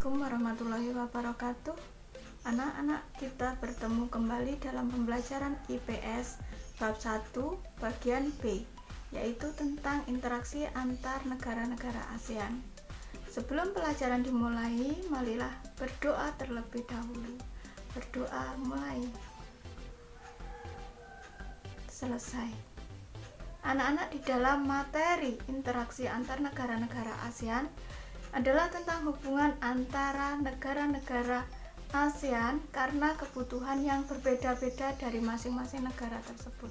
Assalamualaikum warahmatullahi wabarakatuh. Anak-anak, kita bertemu kembali dalam pembelajaran IPS bab 1 bagian B, yaitu tentang interaksi antar negara-negara ASEAN. Sebelum pelajaran dimulai, marilah berdoa terlebih dahulu. Berdoa mulai. Selesai. Anak-anak, di dalam materi interaksi antar negara-negara ASEAN adalah tentang hubungan antara negara-negara ASEAN karena kebutuhan yang berbeda-beda dari masing-masing negara tersebut,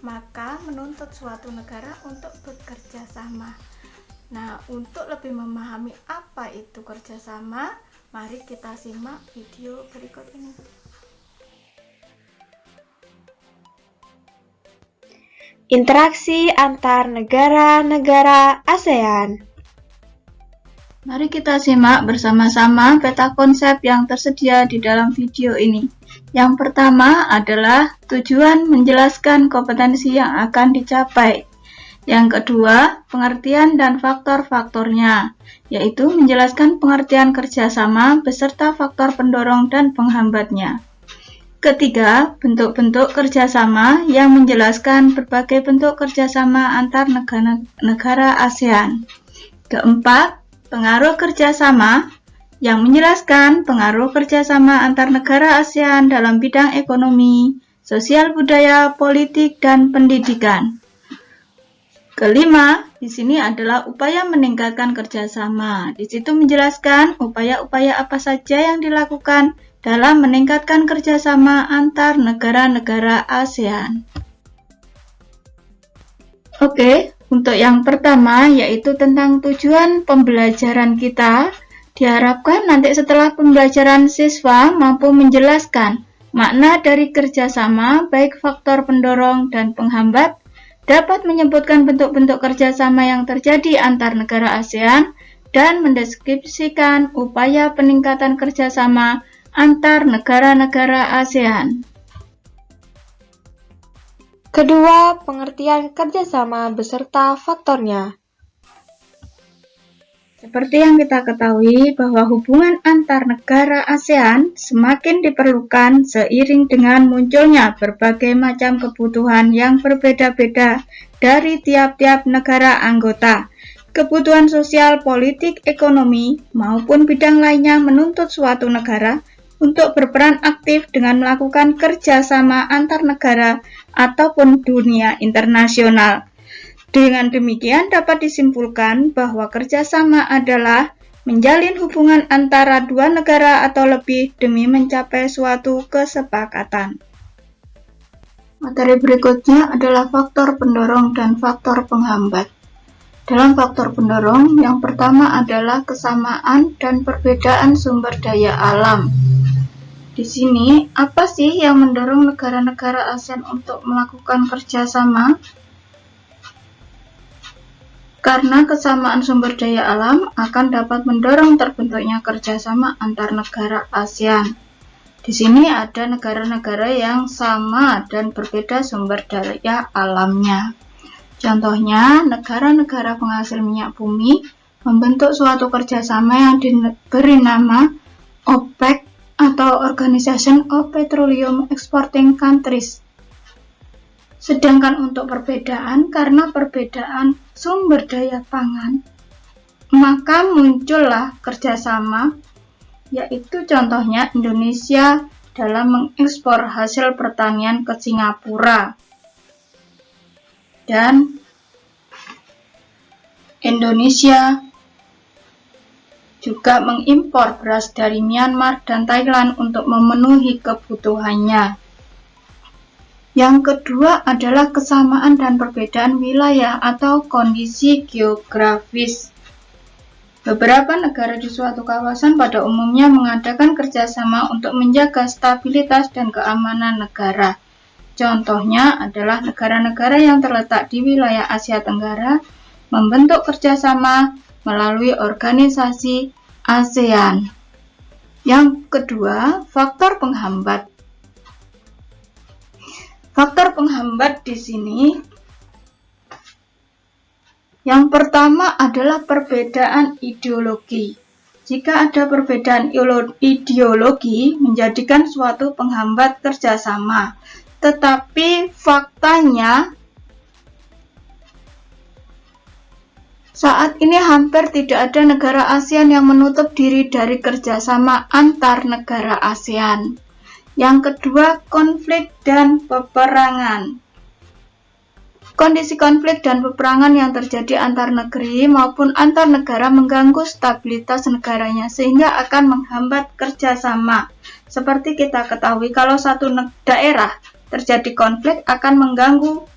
maka menuntut suatu negara untuk bekerja sama. Nah, untuk lebih memahami apa itu kerjasama, mari kita simak video berikut ini. Interaksi antar negara-negara ASEAN. Mari kita simak bersama-sama peta konsep yang tersedia di dalam video ini. Yang pertama adalah tujuan menjelaskan kompetensi yang akan dicapai. Yang kedua, pengertian dan faktor-faktornya, yaitu menjelaskan pengertian kerjasama beserta faktor pendorong dan penghambatnya. Ketiga, bentuk-bentuk kerjasama yang menjelaskan berbagai bentuk kerjasama antar negara ASEAN. Keempat, pengaruh kerjasama yang menjelaskan pengaruh kerjasama antar negara ASEAN dalam bidang ekonomi, sosial budaya, politik, dan pendidikan. Kelima, di sini adalah upaya meningkatkan kerjasama. Di situ menjelaskan upaya-upaya apa saja yang dilakukan dalam meningkatkan kerjasama antar negara-negara ASEAN. Oke. Untuk yang pertama, yaitu tentang tujuan pembelajaran kita, diharapkan nanti setelah pembelajaran siswa mampu menjelaskan makna dari kerjasama, baik faktor pendorong dan penghambat, dapat menyebutkan bentuk-bentuk kerjasama yang terjadi antar negara ASEAN, dan mendeskripsikan upaya peningkatan kerjasama antar negara-negara ASEAN. Kedua, pengertian kerjasama beserta faktornya. Seperti yang kita ketahui bahwa hubungan antar negara ASEAN semakin diperlukan seiring dengan munculnya berbagai macam kebutuhan yang berbeda-beda dari tiap-tiap negara anggota. Kebutuhan sosial, politik, ekonomi, maupun bidang lainnya menuntut suatu negara untuk berperan aktif dengan melakukan kerjasama antar negara ataupun dunia internasional. Dengan demikian dapat disimpulkan bahwa kerjasama adalah menjalin hubungan antara dua negara atau lebih demi mencapai suatu kesepakatan. Materi berikutnya adalah faktor pendorong dan faktor penghambat. Dalam faktor pendorong, yang pertama adalah kesamaan dan perbedaan sumber daya alam. Di sini, apa sih yang mendorong negara-negara ASEAN untuk melakukan kerjasama? Karena kesamaan sumber daya alam akan dapat mendorong terbentuknya kerjasama antar negara ASEAN. Di sini ada negara-negara yang sama dan berbeda sumber daya alamnya. Contohnya, negara-negara penghasil minyak bumi membentuk suatu kerjasama yang diberi nama OPEC atau Organization of Petroleum Exporting Countries. Sedangkan untuk perbedaan, karena perbedaan sumber daya pangan, maka muncullah kerjasama, yaitu contohnya Indonesia dalam mengekspor hasil pertanian ke Singapura, dan Indonesia juga mengimpor beras dari Myanmar dan Thailand untuk memenuhi kebutuhannya. Yang kedua adalah kesamaan dan perbedaan wilayah atau kondisi geografis. Beberapa negara di suatu kawasan pada umumnya mengadakan kerjasama untuk menjaga stabilitas dan keamanan negara. Contohnya adalah negara-negara yang terletak di wilayah Asia Tenggara membentuk kerjasama melalui organisasi ASEAN. Yang kedua, faktor penghambat. Faktor penghambat di sini yang pertama adalah perbedaan ideologi. jika ada perbedaan ideologi menjadikan suatu penghambat kerjasama. Tetapi faktanya saat ini hampir tidak ada negara ASEAN yang menutup diri dari kerjasama antar negara ASEAN. Yang kedua, konflik dan peperangan. Kondisi konflik dan peperangan yang terjadi antar negeri maupun antar negara mengganggu stabilitas negaranya sehingga akan menghambat kerjasama. Seperti kita ketahui, kalau satu daerah terjadi konflik akan mengganggu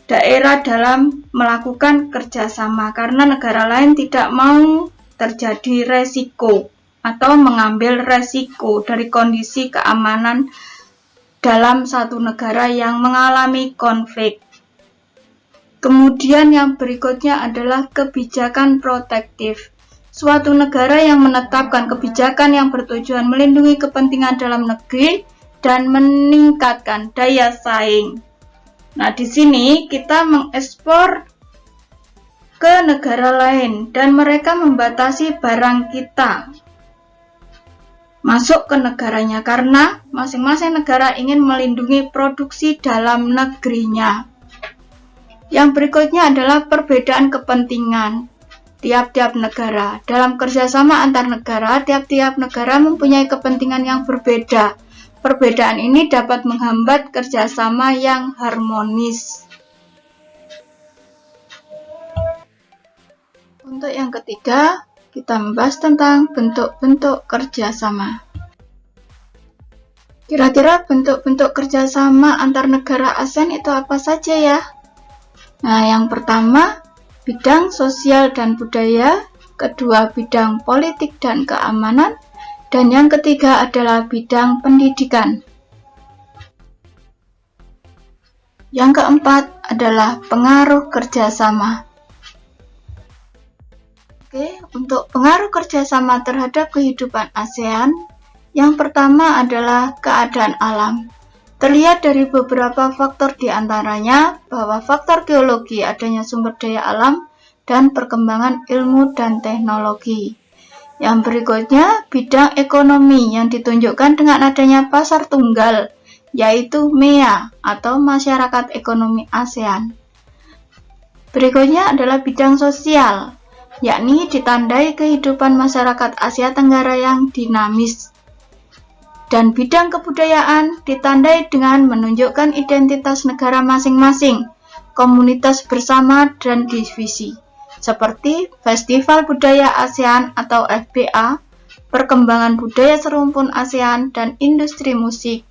daerah dalam melakukan kerjasama karena negara lain tidak mau terjadi resiko atau mengambil resiko dari kondisi keamanan dalam satu negara yang mengalami konflik. Kemudian yang berikutnya adalah kebijakan protektif. Suatu negara yang menetapkan kebijakan yang bertujuan melindungi kepentingan dalam negeri dan meningkatkan daya saing. Nah, di sini kita mengekspor ke negara lain dan mereka membatasi barang kita masuk ke negaranya karena masing-masing negara ingin melindungi produksi dalam negerinya. Yang berikutnya adalah perbedaan kepentingan tiap-tiap negara. Dalam kerjasama antar negara, tiap-tiap negara mempunyai kepentingan yang berbeda. Perbedaan ini dapat menghambat kerjasama yang harmonis. Untuk yang ketiga, kita membahas tentang bentuk-bentuk kerjasama. Kira-kira bentuk-bentuk kerjasama antar negara ASEAN itu apa saja ya? Nah, yang pertama, bidang sosial dan budaya, kedua bidang politik dan keamanan, dan yang ketiga adalah bidang pendidikan. Yang keempat adalah pengaruh kerjasama. Oke, untuk pengaruh kerjasama terhadap kehidupan ASEAN, yang pertama adalah keadaan alam. Terlihat dari beberapa faktor di antaranya bahwa faktor geologi, adanya sumber daya alam, dan perkembangan ilmu dan teknologi. Yang berikutnya, bidang ekonomi yang ditunjukkan dengan adanya pasar tunggal, yaitu MEA atau Masyarakat Ekonomi ASEAN. Berikutnya adalah bidang sosial, yakni ditandai kehidupan masyarakat Asia Tenggara yang dinamis. Dan bidang kebudayaan ditandai dengan menunjukkan identitas negara masing-masing, komunitas bersama dan divisi, seperti Festival Budaya ASEAN atau FBA, perkembangan budaya serumpun ASEAN, dan industri musik.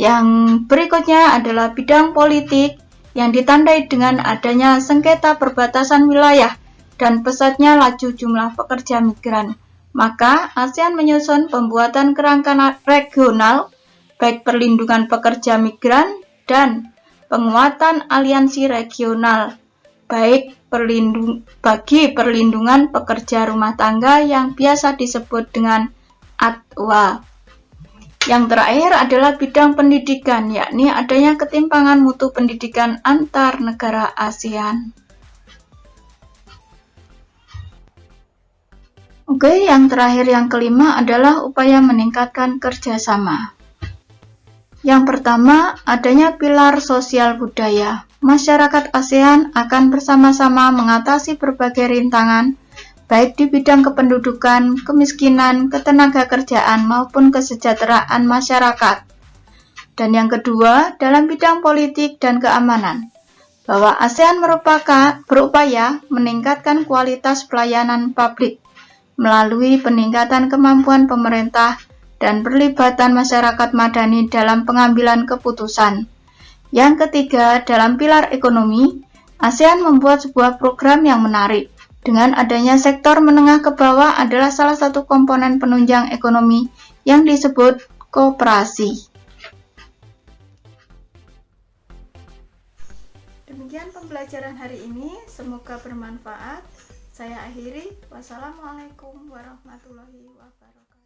Yang berikutnya adalah bidang politik yang ditandai dengan adanya sengketa perbatasan wilayah dan pesatnya laju jumlah pekerja migran. Maka ASEAN menyusun pembuatan kerangka regional, baik perlindungan pekerja migran dan penguatan aliansi regional, baik bagi perlindungan pekerja rumah tangga yang biasa disebut dengan ATWA. Yang terakhir adalah bidang pendidikan, yakni adanya ketimpangan mutu pendidikan antar negara ASEAN. Oke, yang terakhir yang kelima adalah upaya meningkatkan kerjasama. Yang pertama, adanya pilar sosial budaya. Masyarakat ASEAN akan bersama-sama mengatasi berbagai rintangan, baik di bidang kependudukan, kemiskinan, ketenaga kerjaan, maupun kesejahteraan masyarakat. Dan yang kedua, dalam bidang politik dan keamanan, bahwa ASEAN berupaya meningkatkan kualitas pelayanan publik melalui peningkatan kemampuan pemerintah dan perlibatan masyarakat madani dalam pengambilan keputusan. Yang ketiga, dalam pilar ekonomi, ASEAN membuat sebuah program yang menarik. Dengan adanya sektor menengah ke bawah adalah salah satu komponen penunjang ekonomi yang disebut koperasi. Demikian pembelajaran hari ini, semoga bermanfaat. Saya akhiri. Wassalamualaikum warahmatullahi wabarakatuh.